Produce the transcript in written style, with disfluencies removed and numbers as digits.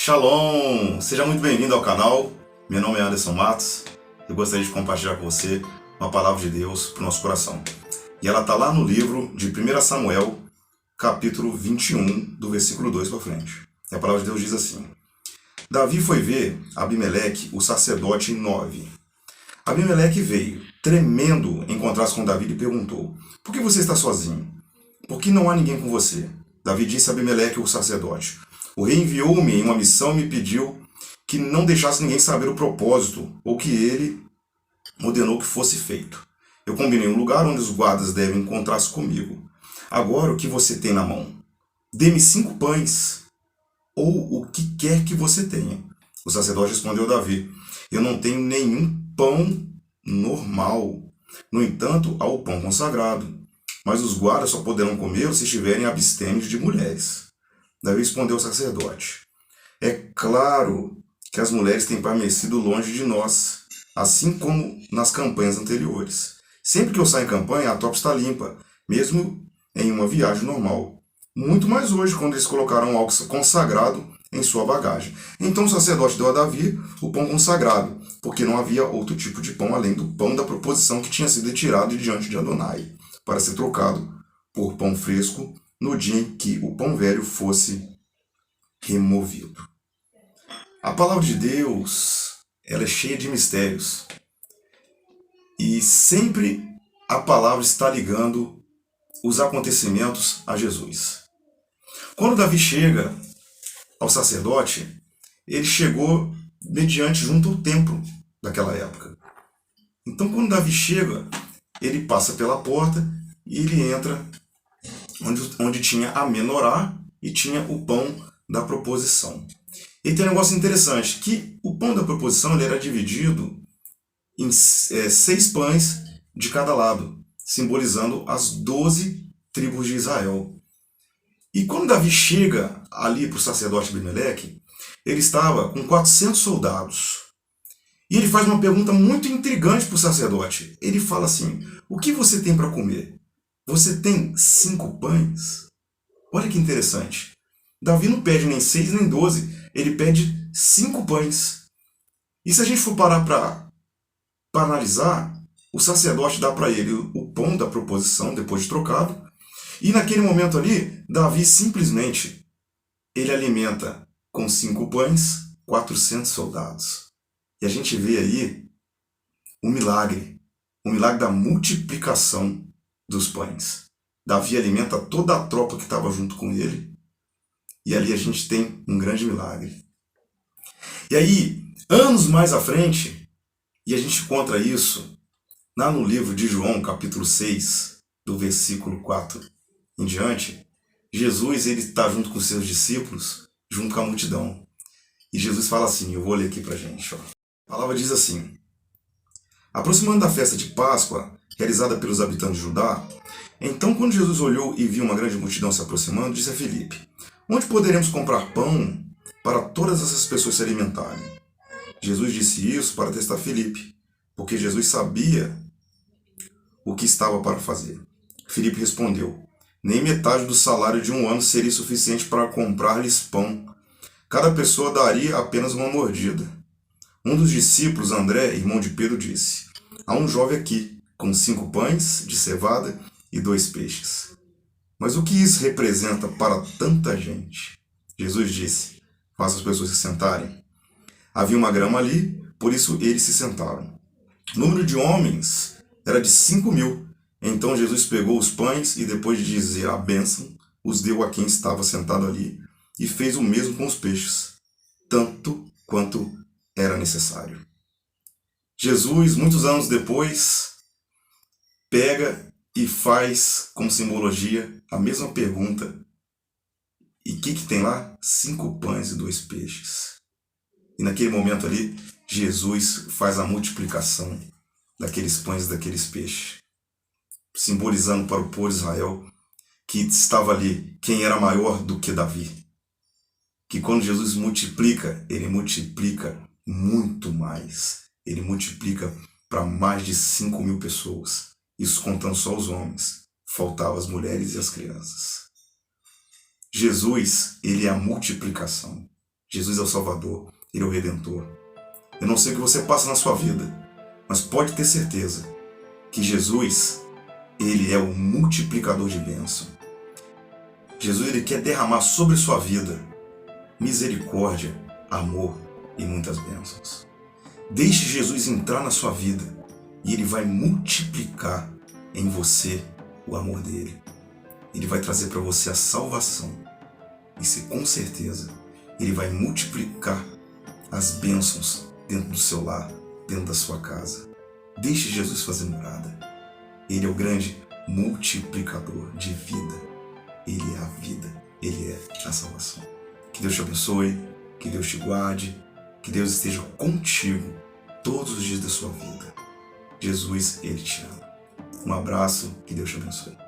Shalom! Seja muito bem-vindo ao canal. Meu nome é Anderson Matos. Eu gostaria de compartilhar com você uma palavra de Deus para o nosso coração. E ela está lá no livro de 1 Samuel, capítulo 21, do versículo 2 para frente. E a palavra de Deus diz assim: Davi foi ver Abimeleque, o sacerdote, em Nob. Abimeleque veio, tremendo, encontrar-se com Davi e perguntou: Por que você está sozinho? Por que não há ninguém com você? Davi disse a Abimeleque, o sacerdote: O rei enviou-me em uma missão e me pediu que não deixasse ninguém saber o propósito ou que ele ordenou que fosse feito. Eu combinei um lugar onde os guardas devem encontrar-se comigo. Agora, o que você tem na mão? Dê-me 5 pães, ou o que quer que você tenha. O sacerdote respondeu a Davi: Eu não tenho nenhum pão normal. No entanto, há o pão consagrado. Mas os guardas só poderão comê-lo se estiverem abstêmios de mulheres. Davi respondeu ao sacerdote: É claro que as mulheres têm permanecido longe de nós, assim como nas campanhas anteriores. Sempre que eu saio em campanha, a tropa está limpa, mesmo em uma viagem normal. Muito mais hoje, quando eles colocaram algo consagrado em sua bagagem. Então o sacerdote deu a Davi o pão consagrado, porque não havia outro tipo de pão além do pão da proposição que tinha sido retirado de diante de Adonai, para ser trocado por pão fresco no dia em que o pão velho fosse removido. A palavra de Deus, ela é cheia de mistérios. E sempre a palavra está ligando os acontecimentos a Jesus. Quando Davi chega ao sacerdote, ele chegou mediante junto ao templo daquela época. Então, quando Davi chega, ele passa pela porta e ele entra onde tinha a menorá e tinha o pão da proposição. E tem um negócio interessante, que o pão da proposição ele era dividido em 6 pães de cada lado, simbolizando as 12 tribos de Israel. E quando Davi chega ali para o sacerdote Abimeleque, ele estava com 400 soldados. E ele faz uma pergunta muito intrigante para o sacerdote. Ele fala assim: O que você tem para comer? Você tem 5 pães? Olha que interessante. Davi não pede nem 6 nem 12, ele pede 5 pães. E se a gente for parar para analisar, o sacerdote dá para ele o pão da proposição, depois de trocado, e naquele momento ali, Davi simplesmente ele alimenta com 5 pães 400 soldados. E a gente vê aí o milagre da multiplicação dos pães. Davi alimenta toda a tropa que estava junto com ele, e ali a gente tem um grande milagre. E aí, anos mais à frente, e a gente encontra isso lá no livro de João, capítulo 6, do versículo 4 em diante, Jesus ele está junto com seus discípulos, junto com a multidão. E Jesus fala assim, eu vou ler aqui pra gente. Ó. A palavra diz assim: Aproximando da festa de Páscoa, realizada pelos habitantes de Judá, então quando Jesus olhou e viu uma grande multidão se aproximando, disse a Filipe: Onde poderemos comprar pão para todas essas pessoas se alimentarem? Jesus disse isso para testar Filipe, porque Jesus sabia o que estava para fazer. Filipe respondeu: Nem metade do salário de um ano seria suficiente para comprar-lhes pão. Cada pessoa daria apenas uma mordida. Um dos discípulos, André, irmão de Pedro, disse: Há um jovem aqui, com 5 pães de cevada e 2 peixes. Mas o que isso representa para tanta gente? Jesus disse: Faça as pessoas se sentarem. Havia uma grama ali, por isso eles se sentaram. O número de homens era de 5.000. Então Jesus pegou os pães e, depois de dizer a bênção, os deu a quem estava sentado ali e fez o mesmo com os peixes, tanto quanto era necessário. Jesus, muitos anos depois, pega e faz como simbologia a mesma pergunta. E o que tem lá? 5 pães e 2 peixes. E naquele momento ali, Jesus faz a multiplicação daqueles pães e daqueles peixes, simbolizando para o povo de Israel que estava ali quem era maior do que Davi. Que quando Jesus multiplica, ele multiplica muito mais. Ele multiplica para mais de 5.000 pessoas. Isso contando só os homens. Faltavam as mulheres e as crianças. Jesus, ele é a multiplicação. Jesus é o Salvador, Ele é o Redentor. Eu não sei o que você passa na sua vida, mas pode ter certeza que Jesus, Ele é o multiplicador de bênção. Jesus, Ele quer derramar sobre sua vida misericórdia, amor e muitas bênçãos. Deixe Jesus entrar na sua vida e Ele vai multiplicar em você o amor dEle. Ele vai trazer para você a salvação. E com certeza, Ele vai multiplicar as bênçãos dentro do seu lar, dentro da sua casa. Deixe Jesus fazer morada. Ele é o grande multiplicador de vida. Ele é a vida. Ele é a salvação. Que Deus te abençoe, que Deus te guarde, que Deus esteja contigo todos os dias da sua vida. Jesus, Ele te ama. Um abraço, que Deus te abençoe.